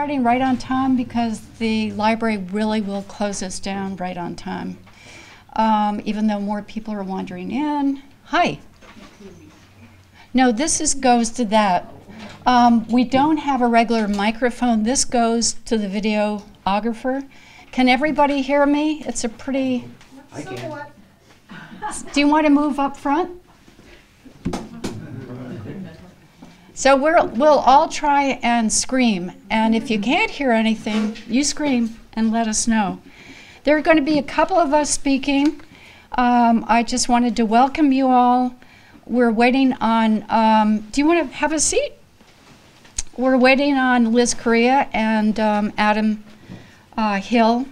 starting right on time because the library really will close us down right on time, even though more people are wandering in. Hi. No, goes to that. We don't have a regular microphone. This goes to the videographer. Can everybody hear me? It's a pretty... I can. Do you want to move up front? So we'll all try and scream, and if you can't hear anything, you scream and let us know. There are going to be a couple of us speaking. I just wanted to welcome you all. We're waiting on, do you want to have a seat? We're waiting on Liz Correa and Adam Hill.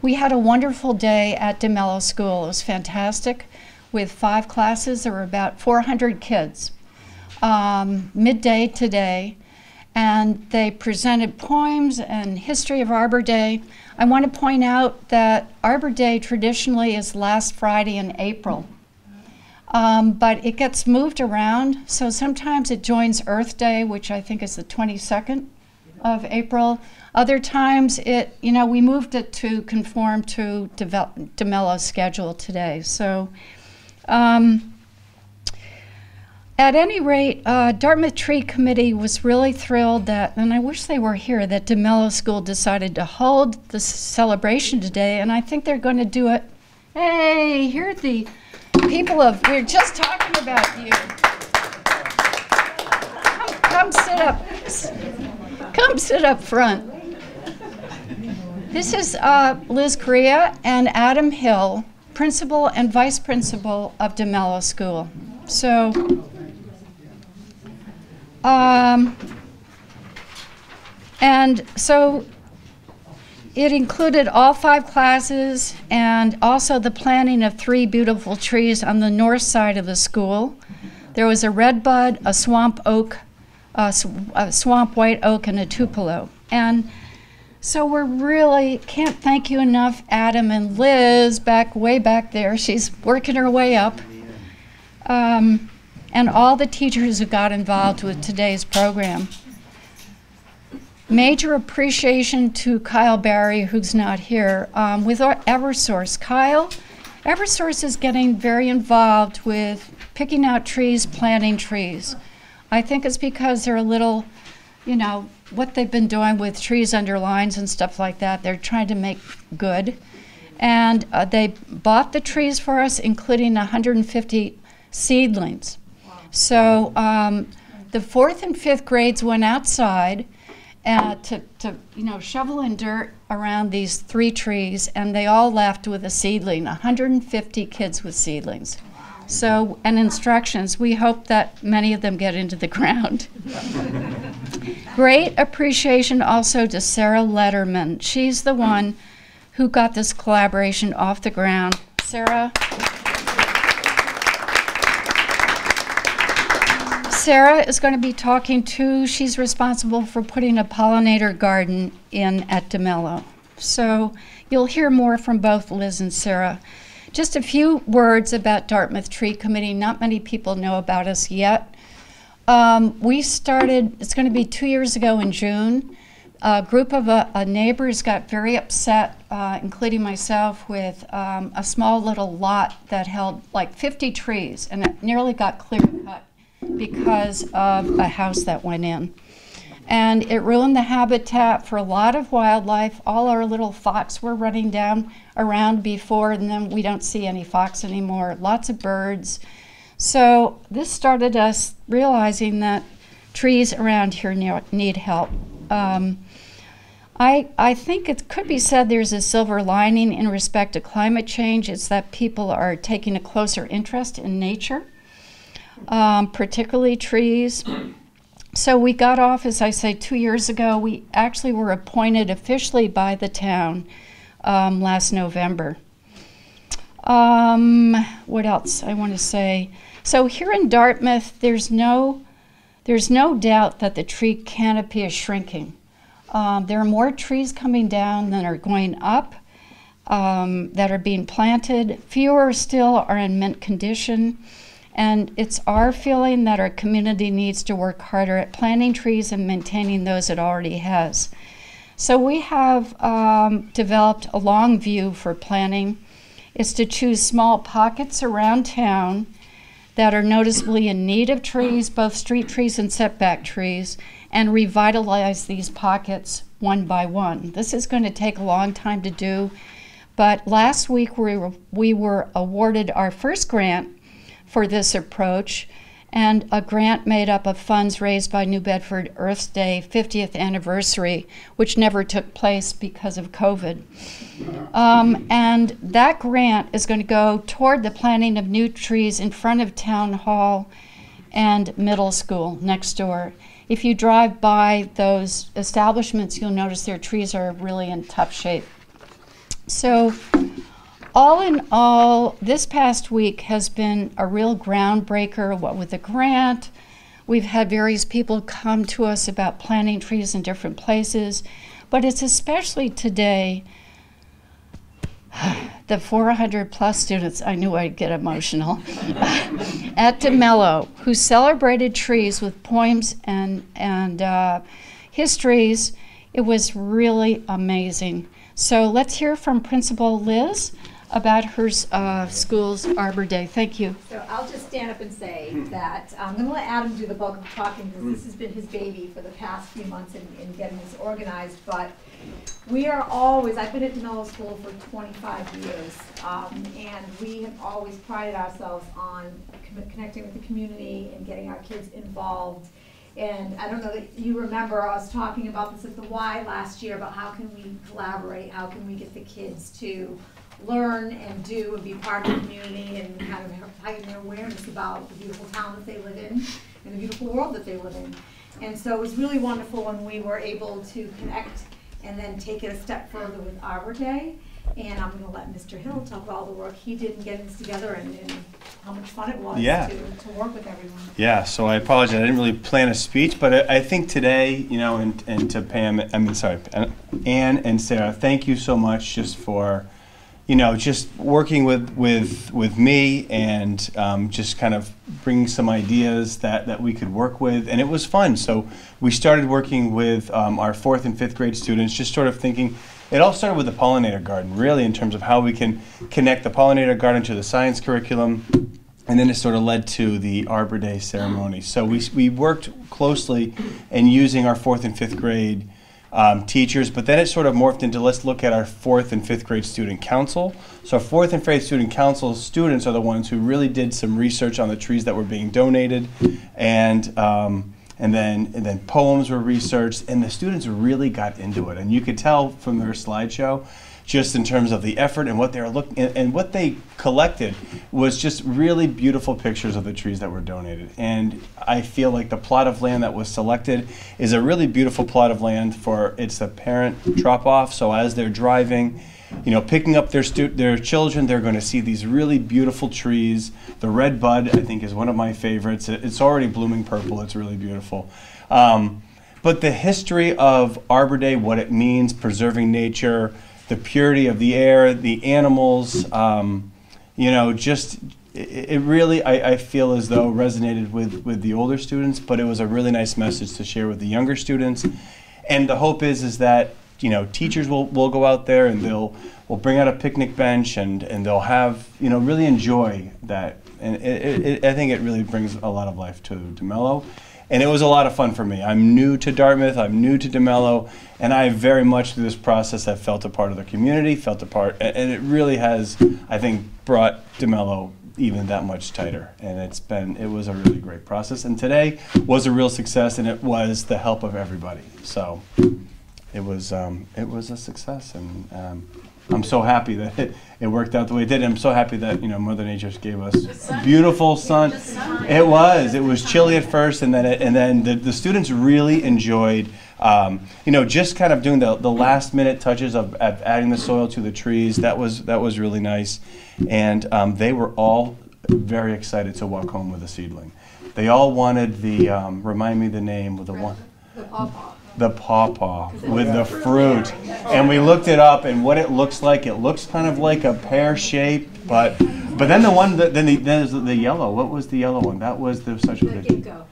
We had a wonderful day at DeMello School. It was fantastic. With 5 classes, there were about 400 kids. Midday today, and they presented poems and history of Arbor Day. I want to point out that Arbor Day traditionally is last Friday in April, but it gets moved around, so sometimes it joins Earth Day, which I think is the 22nd of April. Other times we moved it to conform to DeMello's schedule today. So. At any rate, Dartmouth Tree Committee was really thrilled that, and I wish they were here, that DeMello School decided to hold the celebration today, and I think they're going to do it. Hey, here are the people we're just talking about you. Come sit up. Come sit up front. This is Liz Correa and Adam Hill, principal and vice principal of DeMello School. So. And so it included all 5 classes and also the planting of 3 beautiful trees on the north side of the school. There was a redbud, a swamp oak, a swamp white oak, and a tupelo. And so we really can't thank you enough, Adam and Liz, way back there. She's working her way up. And all the teachers who got involved with today's program. Major appreciation to Kyle Barry, who's not here, with Eversource. Kyle, Eversource is getting very involved with picking out trees, planting trees. I think it's because they're a little, what they've been doing with trees under lines and stuff like that, they're trying to make good. And they bought the trees for us, including 150 seedlings. So the 4th and 5th grades went outside to shovel in dirt around these 3 trees, and they all left with a seedling, 150 kids with seedlings. So, and instructions, we hope that many of them get into the ground. Great appreciation also to Sarah Letterman. She's the one who got this collaboration off the ground. Sarah. Sarah is going to be talking too. She's responsible for putting a pollinator garden in at DeMello. So you'll hear more from both Liz and Sarah. Just a few words about Dartmouth Tree Committee. Not many people know about us yet. We started, it's going to be 2 years ago in June. A group of neighbors got very upset, including myself, with a small little lot that held like 50 trees, and it nearly got clear cut because of a house that went in. And it ruined the habitat for a lot of wildlife. All our little fox were running down around before, and then we don't see any fox anymore. Lots of birds. So this started us realizing that trees around here need help. I think it could be said there's a silver lining in respect to climate change. It's that people are taking a closer interest in nature. Particularly trees. So we got off, as I say, 2 years ago. We actually were appointed officially by the town last November. What else I want to say? So here in Dartmouth, there's no doubt that the tree canopy is shrinking. There are more trees coming down than are going up that are being planted. Fewer still are in mint condition. And it's our feeling that our community needs to work harder at planting trees and maintaining those it already has. So we have developed a long view for planning. It's to choose small pockets around town that are noticeably in need of trees, both street trees and setback trees, and revitalize these pockets one by one. This is going to take a long time to do, but last week we were awarded our first grant for this approach, and a grant made up of funds raised by New Bedford Earth Day 50th anniversary, which never took place because of COVID. And that grant is going to go toward the planting of new trees in front of Town Hall and middle school next door. If you drive by those establishments, you'll notice their trees are really in tough shape. So all in all, this past week has been a real groundbreaker, what with the grant. We've had various people come to us about planting trees in different places, but it's especially today, the 400 plus students, I knew I'd get emotional, at DeMello, who celebrated trees with poems and histories. It was really amazing. So let's hear from Principal Liz about her school's Arbor Day. Thank you. So I'll just stand up and say that I'm going to let Adam do the bulk of the talking because this has been his baby for the past few months in getting this organized. But we are always, I've been at DeMello School for 25 years, and we have always prided ourselves on connecting with the community and getting our kids involved. And I don't know that you remember us talking about this at the Y last year about how can we collaborate, how can we get the kids to learn and do and be part of the community and kind of heighten their awareness about the beautiful town that they live in and the beautiful world that they live in. And so it was really wonderful when we were able to connect and then take it a step further with Arbor Day. And I'm going to let Mr. Hill talk about all the work he did in getting this together and how much fun it was to work with everyone. Yeah, so I apologize. I didn't really plan a speech, but I think today, you know, and to Pam, Ann and Sarah, thank you so much just for, you know, just working with me and just kind of bringing some ideas that we could work with, and it was fun. So we started working with our 4th and 5th grade students, just sort of thinking. It all started with the pollinator garden, really, in terms of how we can connect the pollinator garden to the science curriculum, and then it sort of led to the Arbor Day ceremony. So we worked closely in using our 4th and 5th grade teachers, but then it sort of morphed into let's look at our 4th and 5th grade student council. So 4th and 5th grade student council students are the ones who really did some research on the trees that were being donated, and then poems were researched, and the students really got into it. And you could tell from their slideshow, just in terms of the effort and what they were looking and what they collected was just really beautiful pictures of the trees that were donated. And I feel like the plot of land that was selected is a really beautiful plot of land for it's a parent drop-off. So as they're driving, you know, picking up their children, they're going to see these really beautiful trees. The red bud, I think, is one of my favorites. It's already blooming purple. It's really beautiful. But the history of Arbor Day, what it means, preserving nature, the purity of the air, the animals, you know, just it really, I feel as though resonated with the older students, but it was a really nice message to share with the younger students. And the hope is that, you know, teachers will go out there and we'll bring out a picnic bench and they'll have, you know, really enjoy that. And I think it really brings a lot of life to DeMello. And it was a lot of fun for me. I'm new to Dartmouth, I'm new to DeMello, and I very much through this process have felt a part of the community, felt a part, and it really has, I think, brought DeMello even that much tighter. And it was a really great process. And today was a real success, and it was the help of everybody. So it was a success, and I'm so happy that it worked out the way it did. And I'm so happy that, you know, Mother Nature gave us beautiful sun. It was chilly at first, and then the students really enjoyed, you know, just kind of doing the last minute touches of adding the soil to the trees. That was really nice, and they were all very excited to walk home with a seedling. They all wanted the remind me the name of the one. The pawpaw. The pawpaw with the fruit, and we looked it up, and what it looks like, it looks kind of like a pear shape, but then the one there's the yellow. What was the yellow one? That was the such a ginkgo.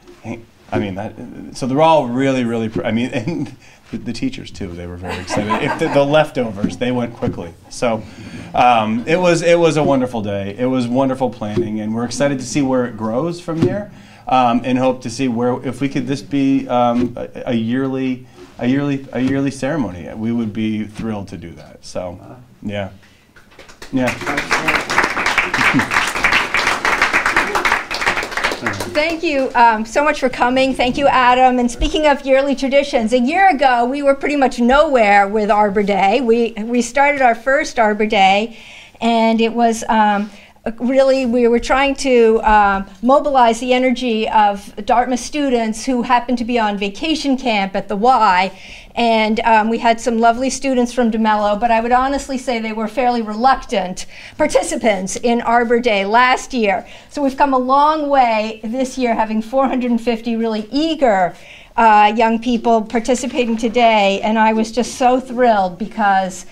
I mean, so they're all really, really. I mean, and the teachers too. They were very excited. If the leftovers, they went quickly. So it was a wonderful day. It was wonderful planning, and we're excited to see where it grows from here, and hope to see where, if we could this be a yearly ceremony. We would be thrilled to do that. So yeah. Thank you so much for coming. Thank you, Adam. And speaking of yearly traditions, a year ago we were pretty much nowhere with Arbor Day. We started our first Arbor Day, and it was really, we were trying to mobilize the energy of Dartmouth students who happened to be on vacation camp at the Y. And we had some lovely students from DeMello, but I would honestly say they were fairly reluctant participants in Arbor Day last year. So we've come a long way this year, having 450 really eager young people participating today. And I was just so thrilled because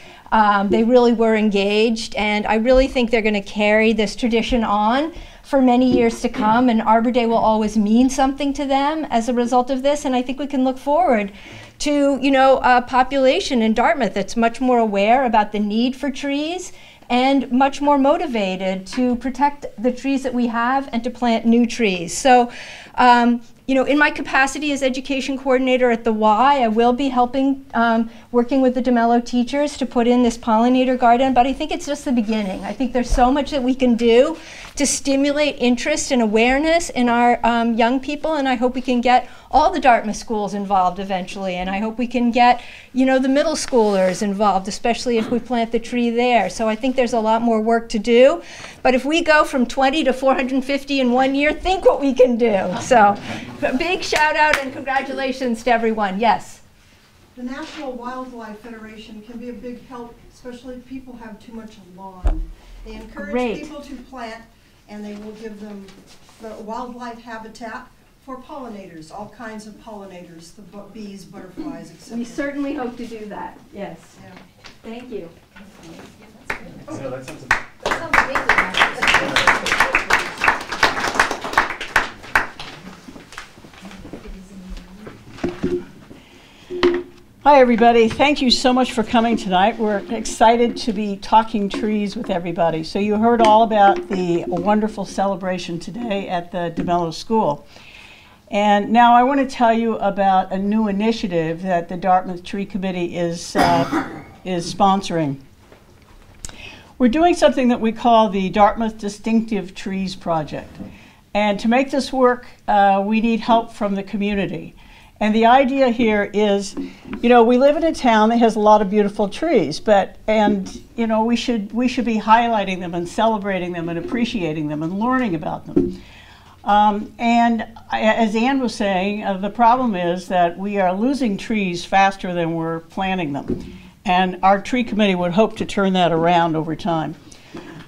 they really were engaged, and I really think they're going to carry this tradition on for many years to come, and Arbor Day will always mean something to them as a result of this, and I think we can look forward to, you know, a population in Dartmouth that's much more aware about the need for trees and much more motivated to protect the trees that we have and to plant new trees. So, you know, in my capacity as education coordinator at the Y, I will be helping, working with the DeMello teachers to put in this pollinator garden, but I think it's just the beginning. I think there's so much that we can do to stimulate interest and awareness in our young people, and I hope we can get all the Dartmouth schools involved eventually, and I hope we can get, you know, the middle schoolers involved, especially if we plant the tree there. So I think there's a lot more work to do, but if we go from 20 to 450 in 1 year, think what we can do. So a big shout out and congratulations to everyone. Yes? The National Wildlife Federation can be a big help, especially if people have too much lawn. They encourage people to plant, and they will give them the wildlife habitat for pollinators, all kinds of pollinators, the bees, butterflies, etc. We certainly hope to do that. Yes. Yeah. Thank you. So that sounds Hi everybody, thank you so much for coming tonight. We're excited to be talking trees with everybody. So you heard all about the wonderful celebration today at the DeMello School. And now I want to tell you about a new initiative that the Dartmouth Tree Committee is sponsoring. We're doing something that we call the Dartmouth Distinctive Trees Project. And to make this work, we need help from the community. And the idea here is, you know, we live in a town that has a lot of beautiful trees, you know, we should be highlighting them and celebrating them and appreciating them and learning about them. As Ann was saying, the problem is that we are losing trees faster than we're planting them. And our tree committee would hope to turn that around over time.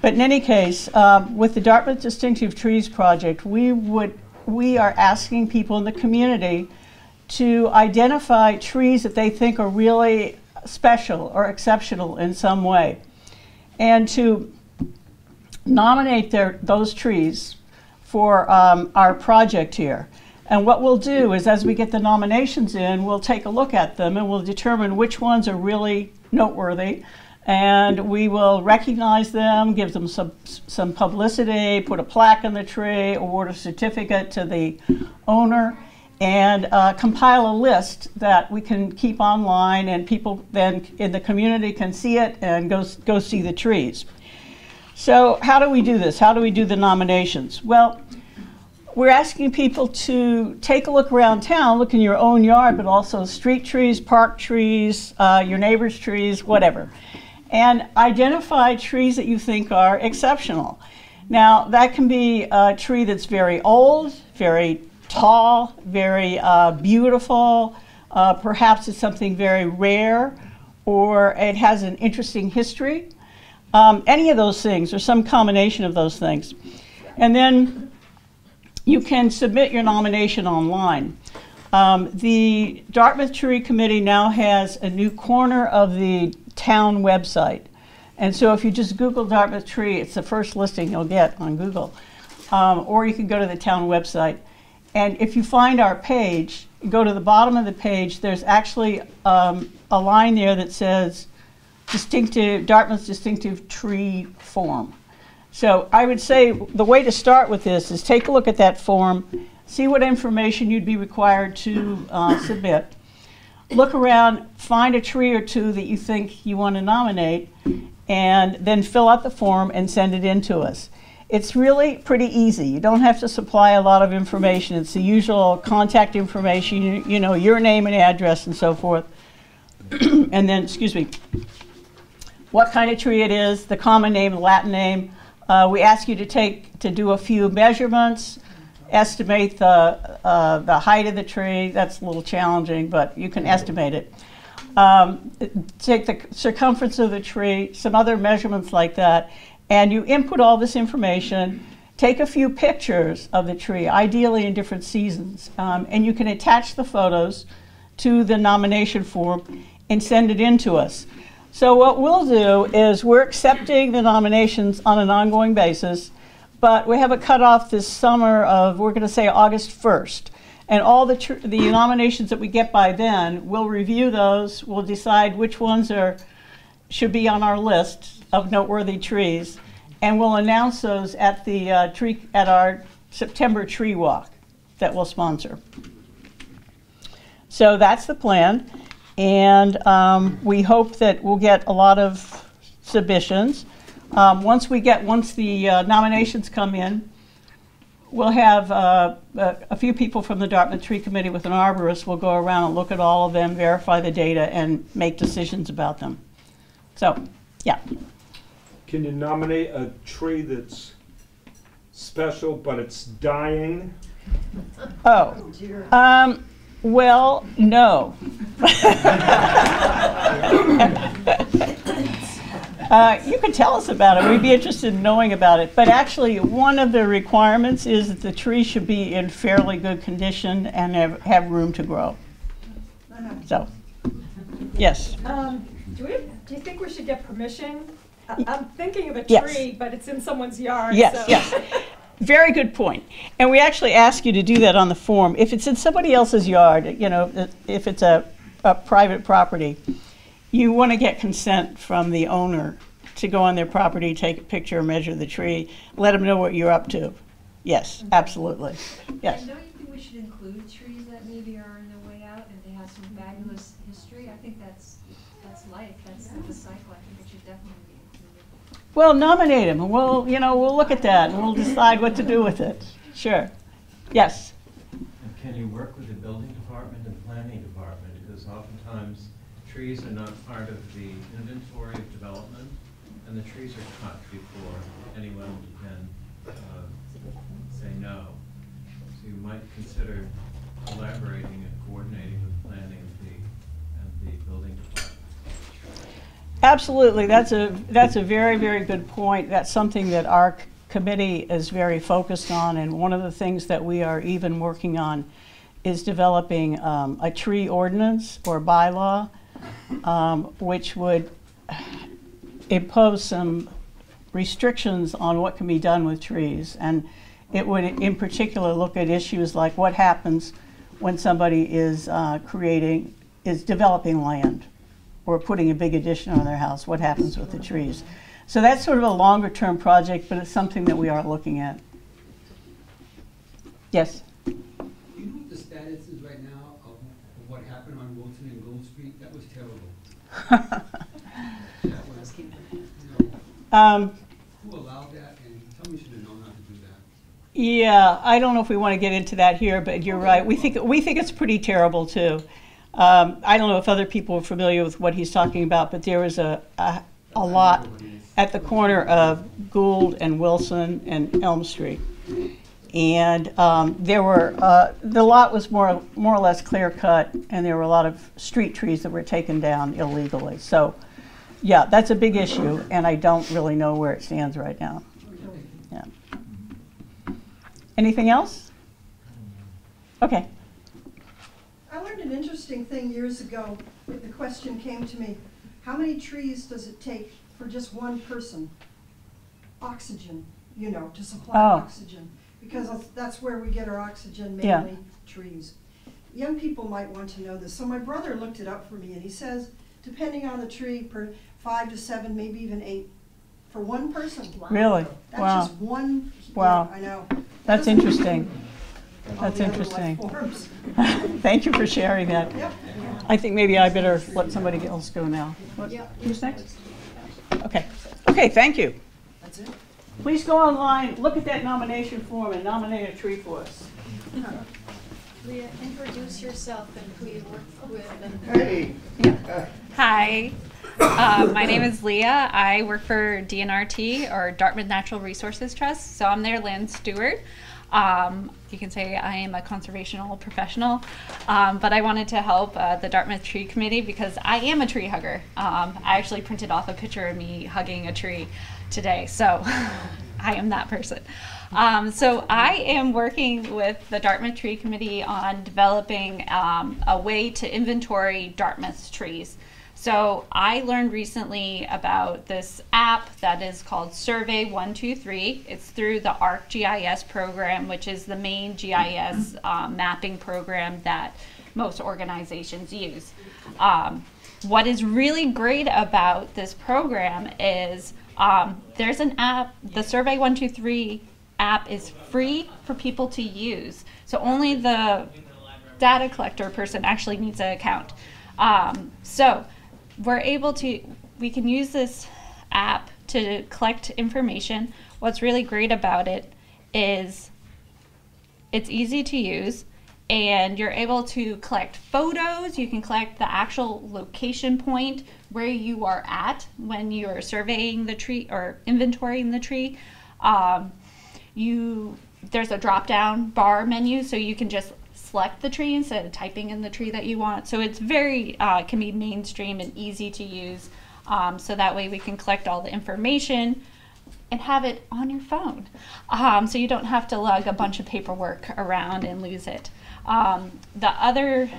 But in any case, with the Dartmouth Distinctive Trees Project, we are asking people in the community to identify trees that they think are really special or exceptional in some way, and to nominate those trees for our project here. And what we'll do is, as we get the nominations in, we'll take a look at them and we'll determine which ones are really noteworthy, and we will recognize them, give them some publicity, put a plaque on the tree, award a certificate to the owner, and compile a list that we can keep online, and people then in the community can see it and go see the trees. So how do we do this? How do we do the nominations? Well, we're asking people to take a look around town, look in your own yard, but also street trees, park trees, your neighbor's trees, whatever, and identify trees that you think are exceptional. Now, that can be a tree that's very old, very tall, very beautiful, perhaps it's something very rare, or it has an interesting history. Any of those things, or some combination of those things. And then you can submit your nomination online. The Dartmouth Tree Committee now has a new corner of the town website. And so if you just Google Dartmouth Tree, it's the first listing you'll get on Google. Or you can go to the town website. And if you find our page, you go to the bottom of the page, there's actually a line there that says Dartmouth's distinctive tree form. So I would say the way to start with this is take a look at that form, see what information you'd be required to submit. Look around, find a tree or two that you think you want to nominate, and then fill out the form and send it in to us. It's really pretty easy. You don't have to supply a lot of information. It's the usual contact information, you know, your name and address and so forth. And then, excuse me, what kind of tree it is, the common name, the Latin name. We ask you to do a few measurements, estimate the height of the tree. That's a little challenging, but you can estimate it. Take the circumference of the tree, some other measurements like that, and you input all this information. Take a few pictures of the tree, ideally in different seasons, and you can attach the photos to the nomination form and send it in to us. So what we'll do is we're accepting the nominations on an ongoing basis, but we have a cutoff this summer of, we're going to say August 1st. And all the nominations that we get by then, we'll review those, we'll decide which ones should be on our list of noteworthy trees, and we'll announce those at our September tree walk that we'll sponsor. So that's the plan. And we hope that we'll get a lot of submissions. Once the nominations come in, we'll have a few people from the Dartmouth Tree Committee with an arborist will go around and look at all of them, verify the data, and make decisions about them. So, yeah. Can you nominate a tree that's special but it's dying? Oh. Well, no. You can tell us about it. We'd be interested in knowing about it. But actually, one of the requirements is that the tree should be in fairly good condition and have room to grow. So, yes. Do you think we should get permission? I'm thinking of a Yes. tree, but it's in someone's yard. Yes, so. yes. Very good point. And we actually ask you to do that on the form. If it's in somebody else's yard, you know, if it's a private property, you want to get consent from the owner to go on their property, take a picture, measure the tree, let them know what you're up to. Yes, absolutely. Yes. Don't you think we should include trees that maybe are on their way out and they have some fabulous history? I think that's life. That's the cycle. I think it should definitely be included. Well, nominate them, and we'll look at that, and we'll decide what to do with it. Sure. Yes. And can you work with the building department and planning department? Because oftentimes trees are not part of the inventory of development, and the trees are cut before anyone can say no. So you might consider collaborating and coordinating with planning and the building department. Absolutely. That's a very, very good point. That's something that our committee is very focused on, and one of the things that we are even working on is developing a tree ordinance or bylaw, which would impose some restrictions on what can be done with trees. And it would in particular look at issues like what happens when somebody is developing land or putting a big addition on their house. What happens with the trees? So that's sort of a longer term project, but it's something that we are looking at. Yes? Do you know what the status is right now of what happened on Wilson and Gold Street? That was terrible. That was, who allowed that? And somebody should have known how to do that. Yeah, I don't know if we want to get into that here, but you're right. We think it's pretty terrible too. I don't know if other people are familiar with what he's talking about, but there was a lot at the corner of Gould and Wilson and Elm Street. And there were, the lot was more or less clear cut, and there were a lot of street trees that were taken down illegally. So yeah, that's a big issue, and I don't really know where it stands right now. Yeah. Anything else? Okay. I learned an interesting thing years ago. The question came to me, how many trees does it take for just one person? Oxygen, to supply oxygen. because that's where we get our oxygen, Yeah. mainly trees. Young people might want to know this. So my brother looked it up for me, and he says, depending on the tree, 5 to 7, maybe even 8 for one person. Really? That's Wow. just one. Wow. Yeah, I know. That's Doesn't interesting. all That's the other interesting. life forms. Thank you for sharing that. Yep. I think maybe I better let somebody else go now. Who's next? Okay. Okay, thank you. That's it. Please go online, look at that nomination form and nominate a tree for us. Leah, introduce yourself and who you work with. Hey. Hi, my name is Leah. I work for DNRT, or Dartmouth Natural Resources Trust, so I'm their land steward. You can say I am a conservational professional, but I wanted to help the Dartmouth Tree Committee because I am a tree hugger. I actually printed off a picture of me hugging a tree today, so I am that person. So I am working with the Dartmouth Tree Committee on developing a way to inventory Dartmouth's trees. So I learned recently about this app that is called Survey 123. It's through the ArcGIS program, which is the main GIS mapping program that most organizations use. What is really great about this program is there's an app, the Survey 123 app is free for people to use. So only the data collector person actually needs an account. So we can use this app to collect information. What's really great about it is it's easy to use, and you're able to collect photos. You can collect the actual location point where you are at when you're surveying the tree or inventorying the tree. There's a drop-down bar menu, so you can just select the tree instead of typing in the tree that you want. So it's very, can be mainstream and easy to use. So that way we can collect all the information and have it on your phone. So you don't have to lug a bunch of paperwork around and lose it. The other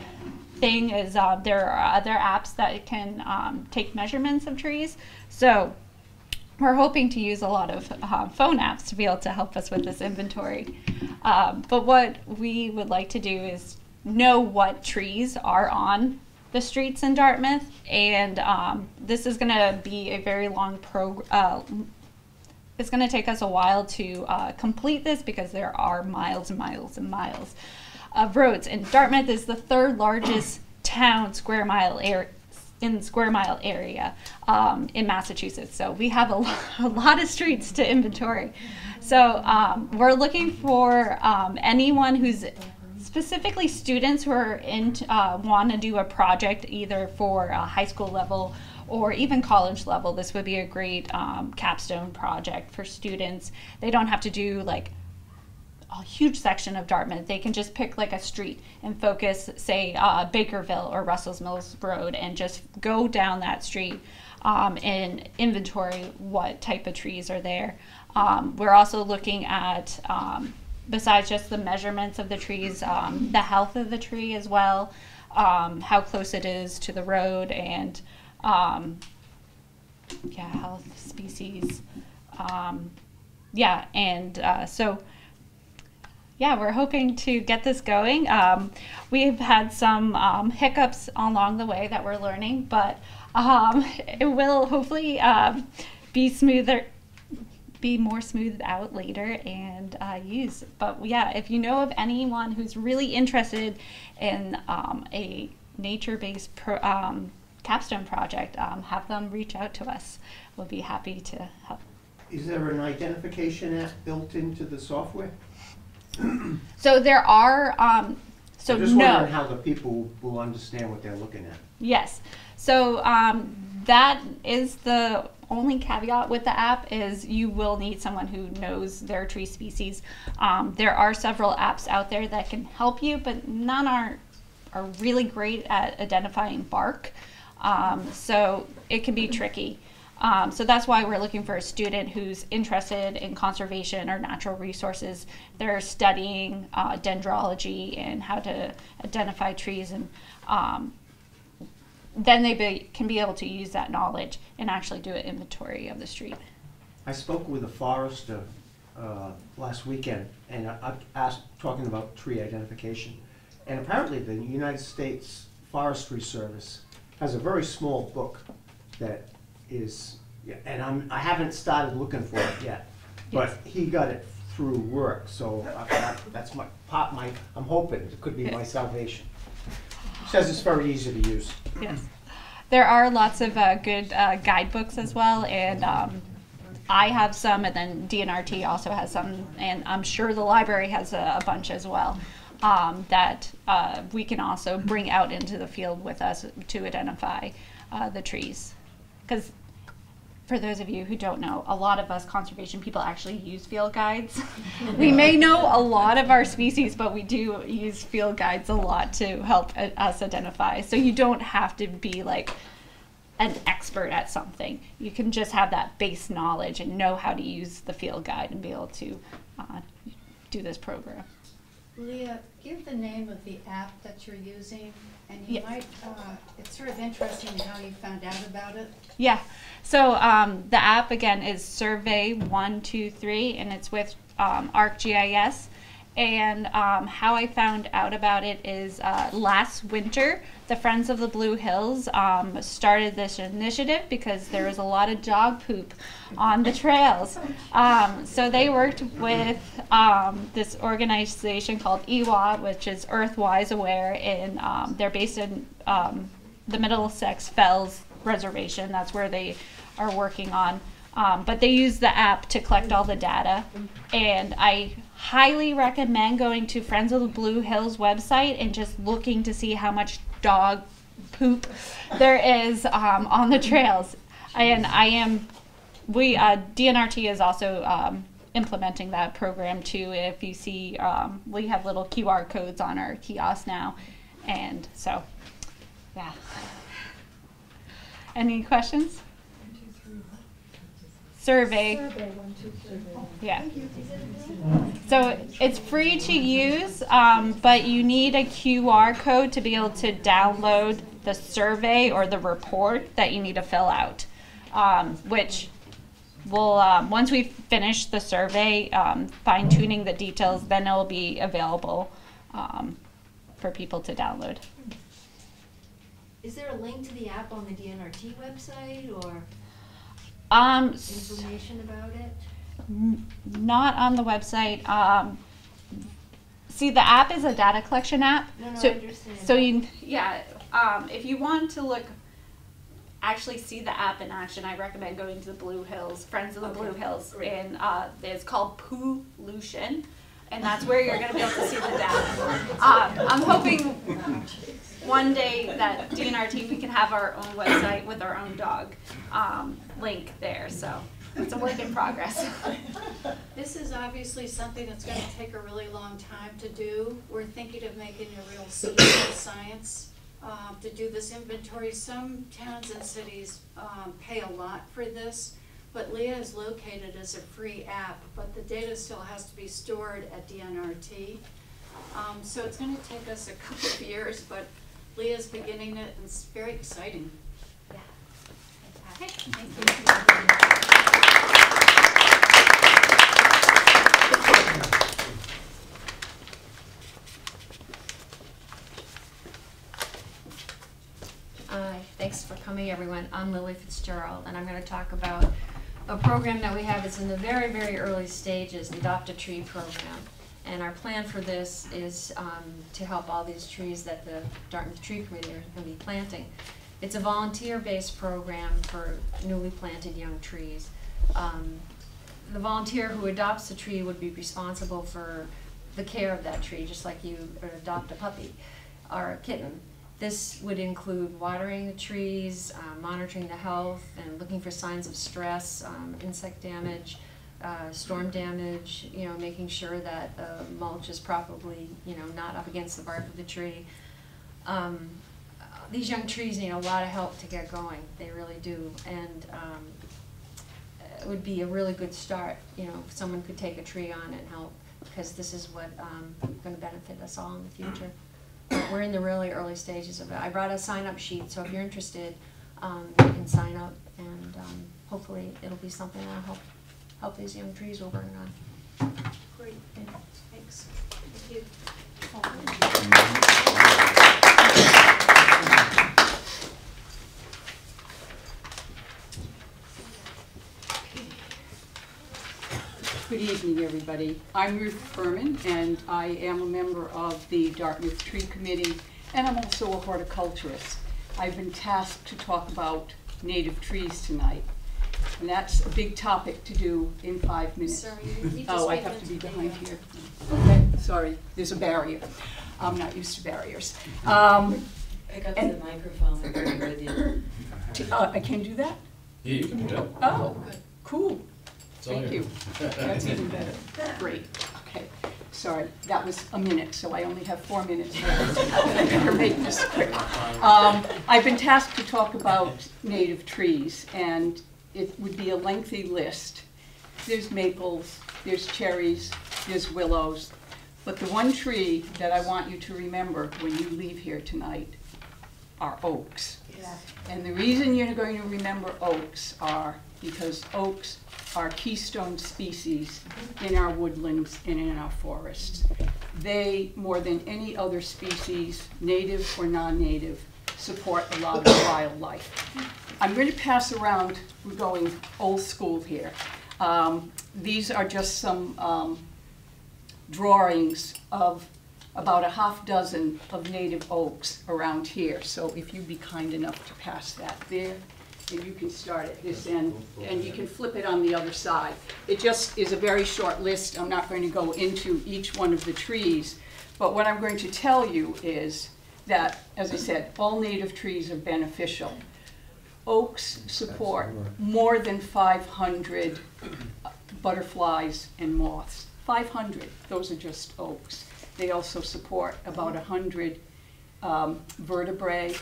thing is there are other apps that can take measurements of trees. So we're hoping to use a lot of phone apps to be able to help us with this inventory. But what we would like to do is know what trees are on the streets in Dartmouth, and this is going to be a very long it's going to take us a while to complete this because there are miles and miles and miles of roads. And Dartmouth is the 3rd largest town square mile area in Massachusetts. So we have a lot of streets to inventory. So we're looking for anyone who's specifically students who are want to do a project either for a high school level or even college level. This would be a great capstone project for students. They don't have to do like a huge section of Dartmouth. They can just pick like a street and focus, say, Bakerville or Russell's Mills Road, and just go down that street and inventory what type of trees are there. We're also looking at, besides just the measurements of the trees, the health of the tree as well, how close it is to the road, and health, species. So we're hoping to get this going. We've had some hiccups along the way that we're learning, but it will hopefully be more smoothed out later and used. But if you know of anyone who's really interested in a nature-based capstone project, have them reach out to us. We'll be happy to help. Is there an identification app built into the software? So there are, I'm just wondering how the people will understand what they're looking at. Yes. So that is the only caveat with the app, is you will need someone who knows their tree species. There are several apps out there that can help you, but none are really great at identifying bark. So it can be tricky. So that's why we're looking for a student who's interested in conservation or natural resources. They're studying dendrology and how to identify trees, and then they can be able to use that knowledge and actually do an inventory of the street. I spoke with a forester last weekend, and I asked, talking about tree identification. And apparently the United States Forestry Service has a very small book that is, yeah, and I haven't started looking for it yet, but he got it through work, so that's I'm hoping it could be my salvation. Says it's very easy to use. Yes. There are lots of good guidebooks as well, and I have some, and then DNRT also has some, and I'm sure the library has a bunch as well, that we can also bring out into the field with us to identify the trees. Because for those of you who don't know, a lot of us conservation people actually use field guides. We may know a lot of our species, but we do use field guides a lot to help us identify. So you don't have to be like an expert at something. You can just have that base knowledge and know how to use the field guide and be able to do this program. Leah, give the name of the app that you're using, and you Yes. might, it's sort of interesting how you found out about it. Yeah, so the app again is Survey 123, and it's with ArcGIS. And how I found out about it is last winter, the Friends of the Blue Hills started this initiative because there was a lot of dog poop on the trails. So they worked with this organization called EWA, which is Earthwise Aware, and they're based in the Middlesex Fells Reservation. That's where they are working on. But they use the app to collect all the data, and I highly recommend going to Friends of the Blue Hills website and just looking to see how much dog poop there is on the trails. And DNRT is also implementing that program too. If you see, we have little QR codes on our kiosk now, and so, yeah. Any questions? Survey. Survey 123. Yeah. So it's free to use, but you need a QR code to be able to download the survey or the report that you need to fill out, which will, once we finish the survey, fine-tuning the details, then it will be available for people to download. Is there a link to the app on the DNRT website, or information about it? Not on the website. See, the app is a data collection app. No, so, I understand. So if you want to actually see the app in action, I recommend going to the Blue Hills, Friends of the Blue Hills, great. And it's called Pollution, and that's where you're going to be able to see the data. I'm hoping one day that DNRT, we can have our own website with our own dog link there, so it's a work in progress. This is obviously something that's going to take a really long time to do. We're thinking of making a real citizen science to do this inventory. Some towns and cities pay a lot for this, but Leah is located as a free app, but the data still has to be stored at DNRT. So it's going to take us a couple of years, but Leah's beginning it, and it's very exciting. Yeah. Okay, thank you. Thanks for coming, everyone. I'm Lily Fitzgerald, and I'm going to talk about a program that we have that's in the very, very early stages, the Adopt a Tree program. And our plan for this is to help all these trees that the Dartmouth Tree Committee are going to be planting. It's a volunteer-based program for newly planted young trees. The volunteer who adopts the tree would be responsible for the care of that tree, just like you would adopt a puppy or a kitten. This would include watering the trees, monitoring the health, and looking for signs of stress, insect damage, storm damage, making sure that the mulch is properly, not up against the bark of the tree. These young trees need a lot of help to get going. They really do. And it would be a really good start, if someone could take a tree on and help, because this is what going to benefit us all in the future. We're in the really early stages of it. I brought a sign-up sheet, so if you're interested, you can sign up, and hopefully it'll be something that'll help these young trees we're working on. Great, thanks. Thank you. Good evening, everybody. I'm Ruth Furman, and I am a member of the Dartmouth Tree Committee, and I'm also a horticulturist. I've been tasked to talk about native trees tonight, and that's a big topic to do in 5 minutes. Sorry, you oh, I just have to be wait behind here. Okay, sorry, there's a barrier. I'm not used to barriers. Pick up the microphone and bring it with you. I can do that? Yeah, you can do that. Oh, cool. It's all Thank you. you. That's even better. Great. Okay. Sorry, that was a minute, so I only have 4 minutes left. I better make this quick. I've been tasked to talk about native trees, and it would be a lengthy list. There's maples, there's cherries, there's willows, but the one tree that I want you to remember when you leave here tonight are oaks. Yeah. And the reason you're going to remember oaks are because oaks are keystone species in our woodlands and in our forests. They, more than any other species, native or non-native, support a lot of wildlife. I'm going to pass around, we're going old school here. These are just some drawings of about a half dozen of native oaks around here. So if you'd be kind enough to pass that there. And you can start at this end, and you can flip it on the other side. It just is a very short list. I'm not going to go into each one of the trees, but what I'm going to tell you is that, as I said, all native trees are beneficial. Oaks support more than 500 butterflies and moths. 500, those are just oaks. They also support about 100 vertebrae.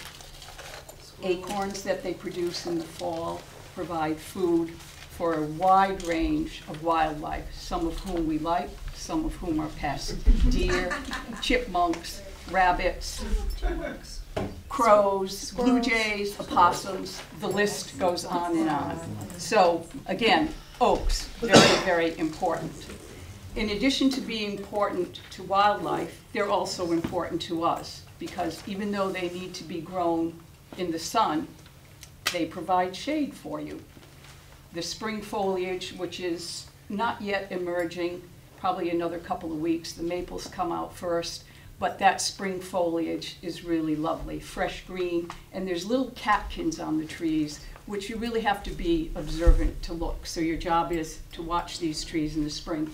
Acorns that they produce in the fall provide food for a wide range of wildlife, some of whom we like, some of whom are pests. Deer, chipmunks, rabbits, crows, blue jays, opossums, the list goes on and on. So again, oaks, very, very important. In addition to being important to wildlife, they're also important to us because even though they need to be grown in the sun, they provide shade for you. The spring foliage, which is not yet emerging, probably another couple of weeks, the maples come out first, but that spring foliage is really lovely, fresh green, and there's little catkins on the trees, which you really have to be observant to look. So your job is to watch these trees in the spring.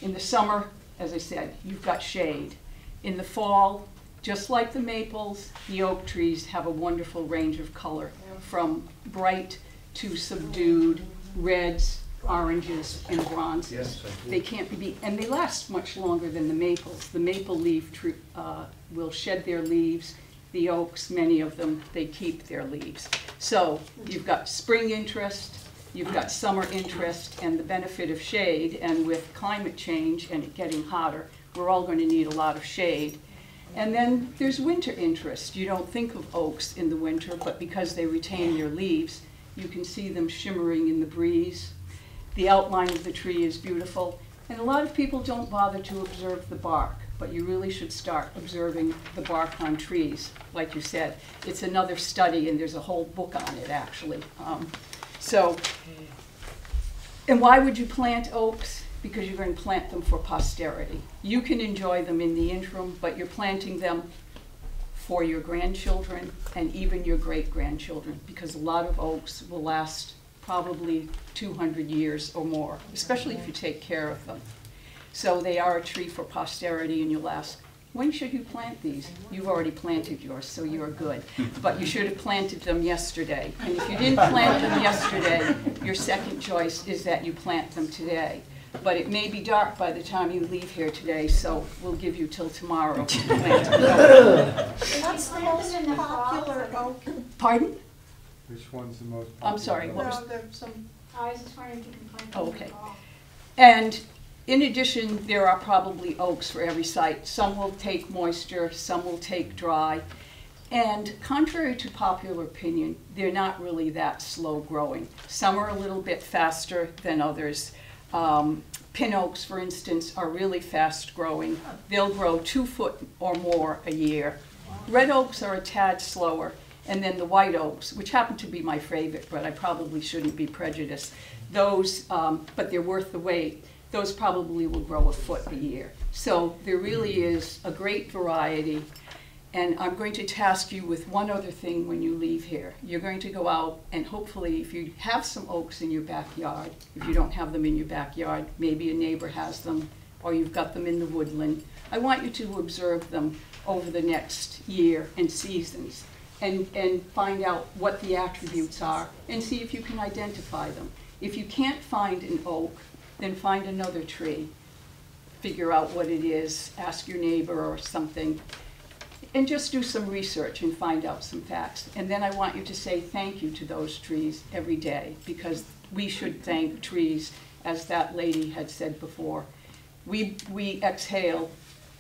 In the summer, as I said, you've got shade. In the fall, just like the maples, the oak trees have a wonderful range of color, from bright to subdued, reds, oranges, and bronzes. Yes, they can't be beat, and they last much longer than the maples. The maple leaf will shed their leaves. The oaks, many of them, they keep their leaves. So you've got spring interest, you've got summer interest, and the benefit of shade, and with climate change and it getting hotter, we're all going to need a lot of shade. And then there's winter interest. You don't think of oaks in the winter, but because they retain their leaves, you can see them shimmering in the breeze. The outline of the tree is beautiful, and a lot of people don't bother to observe the bark, but you really should start observing the bark on trees. Like you said, it's another study, and there's a whole book on it, actually. And why would you plant oaks? Because you're going to plant them for posterity. You can enjoy them in the interim, but you're planting them for your grandchildren and even your great-grandchildren, because a lot of oaks will last probably 200 years or more, especially if you take care of them. So they are a tree for posterity, and you'll ask, when should you plant these? You've already planted yours, so you're good. But you should have planted them yesterday. And if you didn't plant them yesterday, your second choice is that you plant them today. But it may be dark by the time you leave here today, so we'll give you till tomorrow to plant them. What's the most popular oak? Pardon? Which one's the most popular? I'm sorry, what was? No, there's some. I was just wondering if you can find. Oh, okay. And in addition, there are probably oaks for every site. Some will take moisture, some will take dry. And contrary to popular opinion, they're not really that slow growing. Some are a little bit faster than others. Pin oaks, for instance, are really fast growing. They'll grow 2 foot or more a year. Red oaks are a tad slower, and then the white oaks, which happen to be my favorite, but I probably shouldn't be prejudiced. Those, but they're worth the wait. Those probably will grow 1 foot a year. So there really is a great variety. And I'm going to task you with one other thing when you leave here. You're going to go out and hopefully, if you have some oaks in your backyard, if you don't have them in your backyard, maybe a neighbor has them, or you've got them in the woodland, I want you to observe them over the next year and seasons and find out what the attributes are and see if you can identify them. If you can't find an oak, then find another tree. Figure out what it is, ask your neighbor or something, and just do some research and find out some facts. And then I want you to say thank you to those trees every day, because we should thank trees, as that lady had said before. We exhale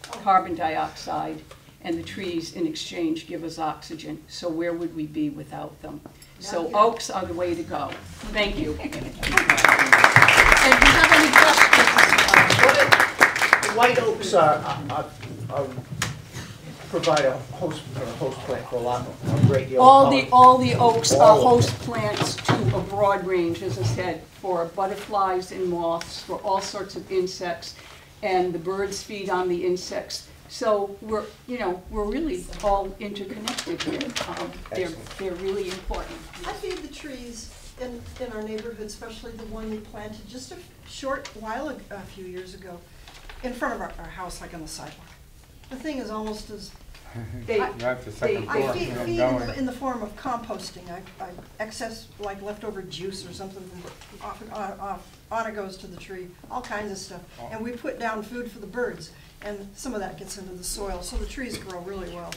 carbon dioxide, and the trees in exchange give us oxygen. So where would we be without them? So oaks are the way to go. Thank you. And if you have any questions, White oaks provide a host plant for a great deal all of the oaks are host plants to a broad range, as I said, for butterflies and moths, for all sorts of insects, and the birds feed on the insects. So we're really all interconnected here. They're really important. I feed the trees in our neighborhood, especially the one we planted just a short while ago, a few years ago, in front of our house, like on the sidewalk. The thing is almost as That's the second floor. I feed in the form of composting. I excess, like leftover juice or something, on it goes to the tree, all kinds of stuff. And we put down food for the birds, and some of that gets into the soil, so the trees grow really well.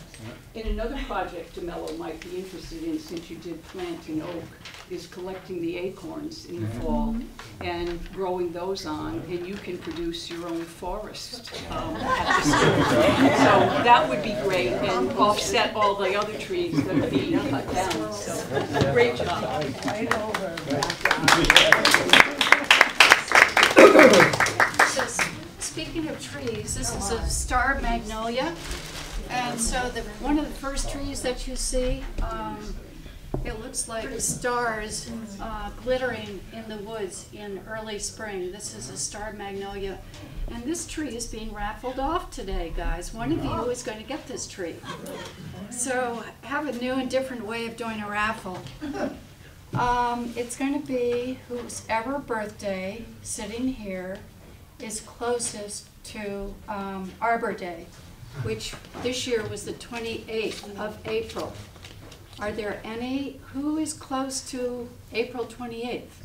And another project DeMello might be interested in, since you did plant an oak, is collecting the acorns in the fall and growing those on, and you can produce your own forest at the school. So that would be great, and offset all the other trees that are being cut down. So great job. So, speaking of trees, this is a star magnolia, and so one of the first trees that you see, it looks like stars glittering in the woods in early spring. This is a star magnolia, and this tree is being raffled off today, guys. One of you is going to get this tree. So have a new and different way of doing a raffle. It's going to be whoever birthday sitting here is closest to Arbor Day, which this year was the 28th of April. Are there any, who is close to April 28th?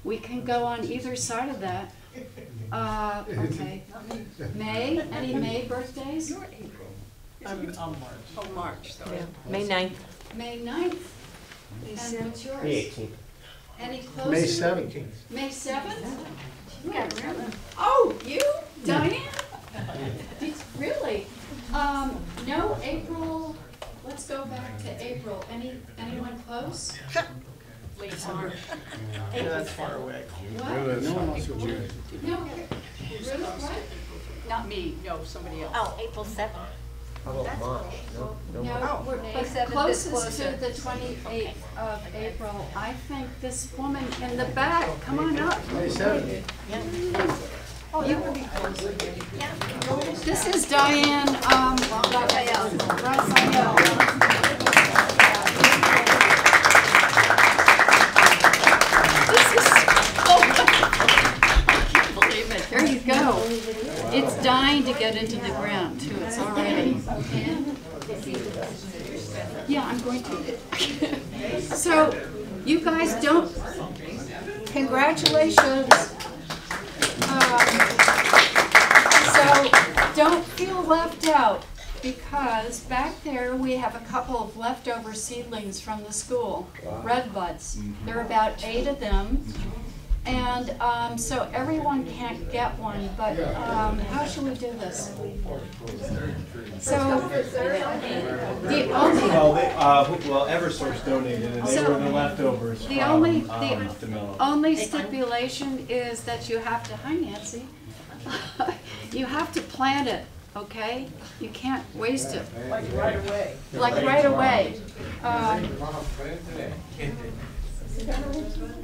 We can go on either side of that. Okay. May, any May birthdays? You're April. I'm March. Oh, March, sorry. Yeah. May 9th. May 9th. And what's yours? May 18th. Any close? May 17th. May 7th? Yeah, really? Oh, you? Diane? Really? No, April, let's go back to April. Anyone close? Late March. Yeah, that's far away. What? No, that's June. No, really, what? Not me, no, somebody else. Oh, April 7th. How about March? No, No, we're May but 7th is closest to the 28th of April. I think this woman in the back, come on up. May 7th. Oh, you would be close. This is Diane Raphael. This is, oh, I can't believe it. There you go. It's dying to get into the ground, too. It's already. Yeah, I'm going to. So, you guys don't. Congratulations. So, don't feel left out, because back there we have a couple of leftover seedlings from the school, red buds. There are about 8 of them, And so everyone can't get one, but how should we do this? So the only Well, Eversource donated, and they were the leftovers the from only the mill. only stipulation is that you have to. Hi, Nancy. You have to plant it. Okay, you can't waste it. Like right away. Like right away.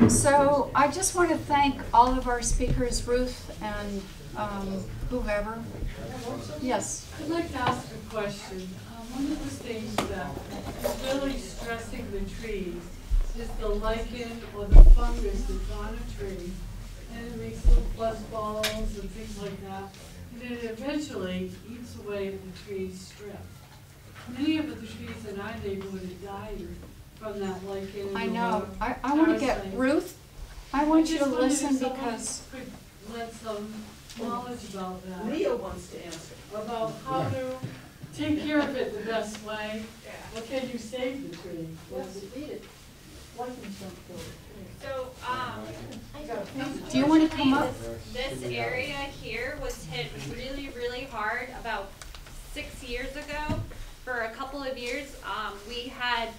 So I just want to thank all of our speakers, Ruth and whoever. Yes. I'd like to ask a question. One of the things that is really stressing the trees is the lichen or the fungus that's on a tree, and it makes little flesh balls and things like that, and it eventually eats away at the tree's strip. Many of the trees in our neighborhood are dying from that lichen. I know. I want to get Ruth. I want you to listen because could let some knowledge about that. Leo wants to answer. About how to take care of it the best way. What can you save the tree? So, do you want to come up? This area here was hit really, really hard about 6 years ago. For a couple of years, we had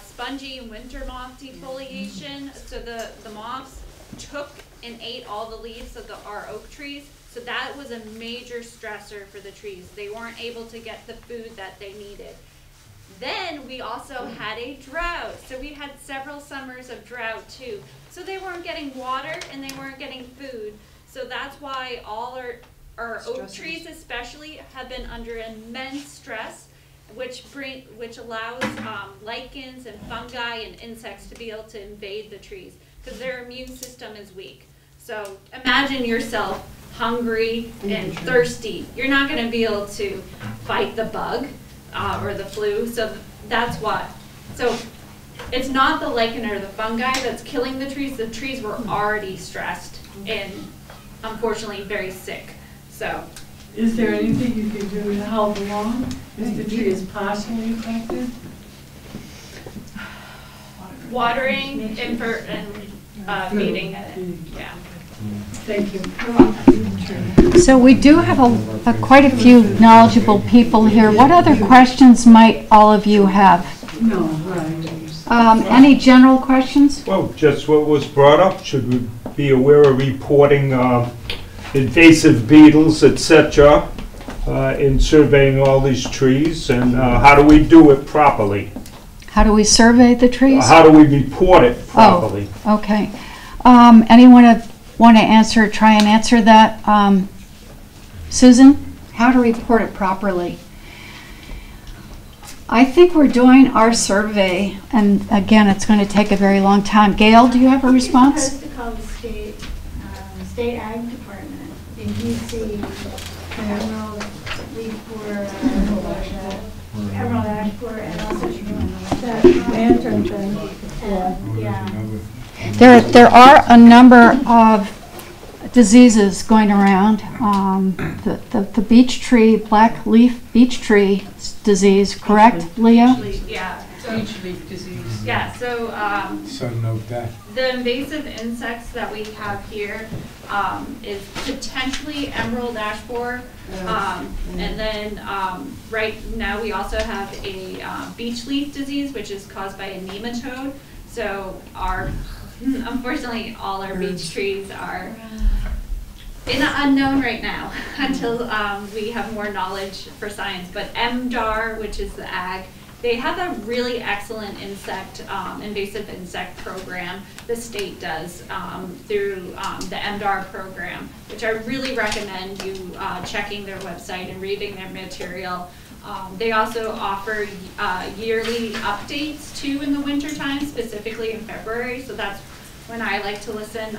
spongy winter moth defoliation. So the moths took and ate all the leaves of our oak trees. So that was a major stressor for the trees. They weren't able to get the food that they needed. Then we also had a drought. So we had several summers of drought too. So they weren't getting water and they weren't getting food. So that's why all our oak trees especially have been under immense stress, which allows lichens and fungi and insects to be able to invade the trees because their immune system is weak. So imagine yourself hungry and thirsty. You're not going to be able to fight the bug or the flu. So that's why. So it's not the lichen or the fungi that's killing the trees. The trees were already stressed and unfortunately very sick. So. Is there anything you can do to help along if the tree is partially affected? Watering and feeding it. Yeah. Thank you. So we do have quite a few knowledgeable people here. What other questions might all of you have? No, right. Any general questions? Well, just what was brought up. Should we be aware of reporting invasive beetles, etc., in surveying all these trees? And how do we do it properly? How do we survey the trees? How do we report it properly? Oh, okay. Anyone want to try and answer that? Susan, how to report it properly? I think we're doing our survey, and again, it's going to take a very long time. Gail, do you have a response? Supposed to call the state ag department in DC, Emerald Leaf Borer, Emerald Ash Borer, and also the lantern thing. Yeah. There are a number of diseases going around. The beech tree, black leaf beech tree disease, correct, Leo? Yeah. So, beech leaf disease. Yeah. So. So note that. The invasive insects that we have here is potentially emerald ash borer, and then right now we also have a beech leaf disease, which is caused by a nematode. So unfortunately, all our beech trees are in the unknown right now until we have more knowledge for science. But MDAR, which is the ag, they have a really excellent invasive insect program. The state does through the MDAR program, which I really recommend you checking their website and reading their material. They also offer yearly updates too in the wintertime, specifically in February. So that's when I like to listen.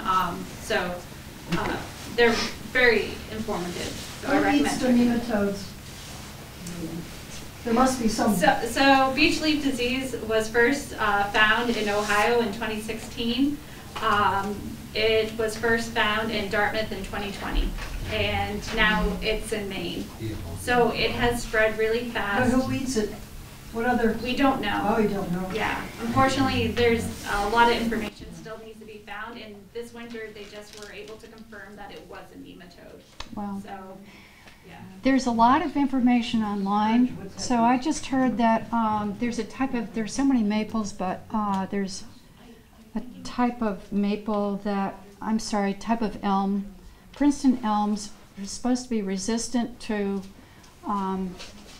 They're very informative. So I recommend. Who eats the nematodes? There must be some. So beech leaf disease was first found in Ohio in 2016. It was first found in Dartmouth in 2020, and now it's in Maine. So it has spread really fast. But who eats it? What other? We don't know. Oh, you don't know. Yeah, unfortunately, there's a lot of information still needs to be found, and this winter, they just were able to confirm that it was a nematode. Wow. So, yeah. There's a lot of information online. So I just heard that there's so many maples, but there's a type of maple type of elm. Princeton elms are supposed to be resistant to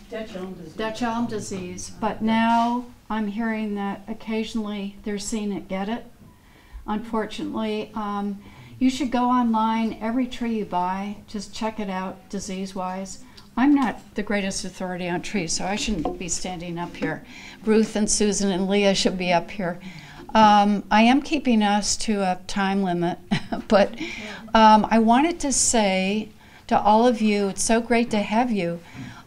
Dutch elm disease, but now I'm hearing that occasionally they're seeing it get it. Unfortunately, you should go online. Every tree you buy, just check it out disease-wise. I'm not the greatest authority on trees, so I shouldn't be standing up here. Ruth and Susan and Leah should be up here. I am keeping us to a time limit, but I wanted to say to all of you, it's so great to have you.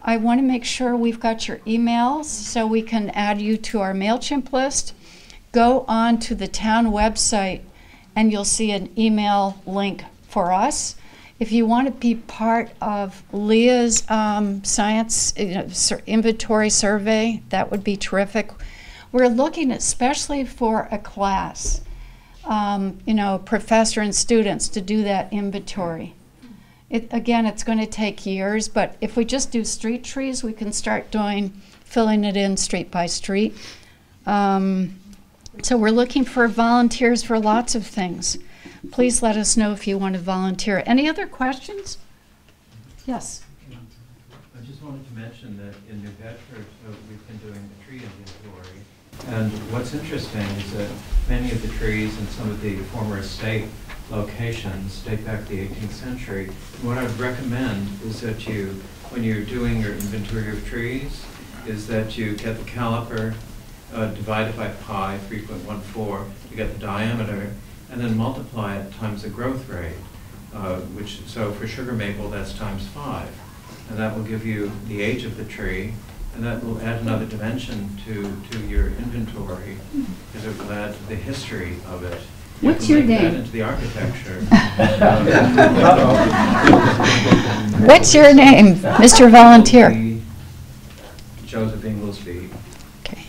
I want to make sure we've got your emails so we can add you to our MailChimp list. Go on to the town website and you'll see an email link for us. If you want to be part of Leah's science inventory survey, that would be terrific. We're looking especially for a class, professor and students to do that inventory. Again, it's going to take years, but if we just do street trees, we can start filling it in street by street. So we're looking for volunteers for lots of things. Please let us know if you want to volunteer. Any other questions? Yes. I just wanted to mention that in New Bedford, we've been doing the tree inventory. And what's interesting is that many of the trees in some of the former estate locations date back to the 18th century. And what I would recommend is that when you're doing your inventory of trees, is that you get the caliper divided by pi, 3.14, you get the diameter, and then multiply it times the growth rate, so for sugar maple, that's times 5. And that will give you the age of the tree, and that will add another dimension to your inventory, because it will add to the history of it. What's your name? Into the architecture. What's your name, Mr. Volunteer? Joseph Inglesby. Okay.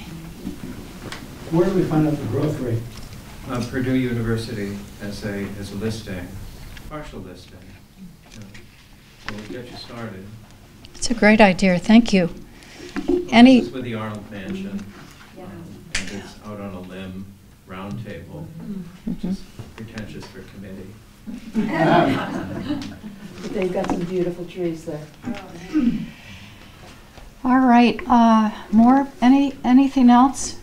Where do we find out the growth rate? Purdue University as a listing, partial listing. So we'll get you started. It's a great idea. Thank you. This is with the Arnold Mansion, and it's out on a limb, round table, which is pretentious for committee. But they've got some beautiful trees there. All right. Anything else?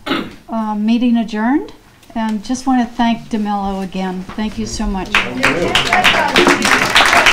Meeting adjourned. And just want to thank DeMello again. Thank you so much. Thank you.